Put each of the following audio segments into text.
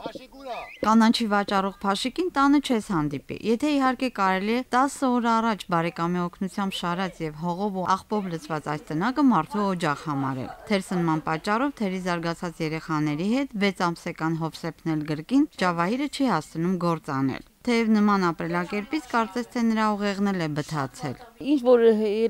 Կանաչի վաճառող Փաշիկին տանը չես հանդիպի։ Եթե իհարկե կարելի է 10 օր առաջ բարեկամի օգնությամբ շարած եւ հողով ու աղբով լցված այս տնակը մարդու օջախ համարել։ Թերսնման պատճառով թերի զարգացած երեխաների հետ 6 ամսական Հովսեփն էլ գրկին Ջավահիրը չի հասցնում գործ անել։ Թեև նման ապրելակերպից կարծես թե նրա ուղեղն էլ է բթացել։ Ինչ որ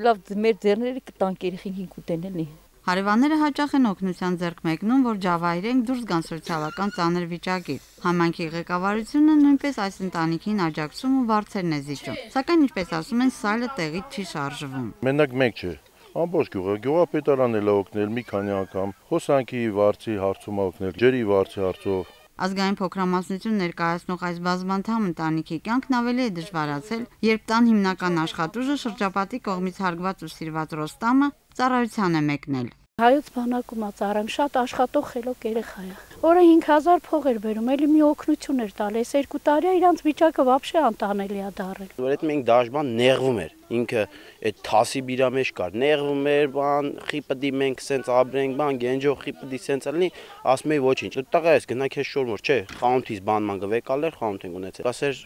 լավ մեր ձեռները կտանք երեխեքին կուտեն էլի։ Հարևանները հաճախ են օգնության ձեռք մեկնում, որ Ջավահիրենք դուրս գան սոցիալական ծանր վիճակից։ Համայնքի ղեկավարությունը նույնպես այս ընտանիքին աջակցում ու վարձերն է զիջում։ Սակայն ինչպես ասում են, սայլը տեղից չի շարժվում։ Մենակ մեկ չէ։ Ամբողջ գյուղապետարանն էլ է օգնել մի քանի անգամ, հոսանքի վարձի հարցում է օգնել, ջրի վարձի հարցով։ Ազգային փոքրամասնություն ներկայացնող այս բազմանդամ ընտանիքի կյանքն ավելի է դժվարացել, երբ տան հիմնական աշխատուժը շրջապատի կողմից հարգված ու սիրված Ռոստամը ծառայության է մեկնել։ Հայոց բանակում ծառայում շատ աշխատող խելոք երեխա է։ Օրը 5000 փող էր բերում, էլի մի օգնություն էր տալիս, այս 2 տարի է իրանց վիճակը вообще անտանելի է դարել։ Որ այդ մենք դաշտան նեղվում էր, ինքը այդ թասի բիրա մեջ կար, նեղվում էր, բան, խիպդի մենք սենց ապրենք, բան, գենջո խիպդի սենց ալնի, ասում էի ոչինչ, տղա ես գնա քեզ շորմոր, չէ, խանութից բանման գվեկալեր, խանութ են ունեցել, ասեր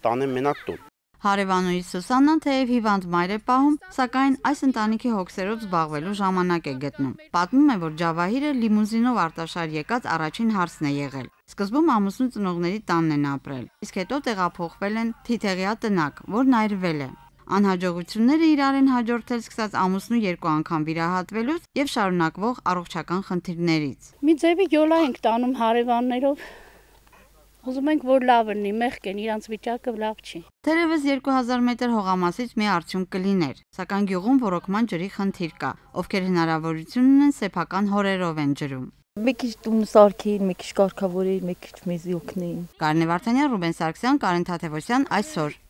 տանեմ մենակ տուն։ Հարևանուհի Սուսաննան թեև հիվանդ մայր է պահում, սակայն այս ընտանիքի հոգսերով զբաղվելու ժամանակ է գտնում։ Պատմում է, որ Ջավահիրը լիմուզինով Արտաշար եկած առաջին հարսն է եղել։ Սկզբում ամուսնու ծնողների տանն են ապրել, իսկ հետո տեղափոխվել են Թիթեղյա տնակ, որն այրվել է։ Անհաջողությունները իրար են հաջորդել սկսած ամուսնու 2 անգամ վիրահատվելուց եւ շարունակվող առողջական խնդիրներից։ Մի ձևի յոլա ենք տանում հարևաններով։ Ուզում ենք, որ լավ լինի, մեղք են, իրանց վիճակը լավ չի։ Թերևս 2000 մետր հողամասից մի արդյունք կլիներ, սակայն գյուղում ռոռոկման ջրի խնդիր կա, ովքեր հնարավորություն ունեն սեփական հորերով են ջրում։ Մի քիչ տուն սարքեին, մի քիչ կարգավորեին, մի քիչ մեզի օգնեին։ Կարինե Վարդանյան, Ռուբեն Սարգսյան, Կարեն Թաթևոսյան, այսօր։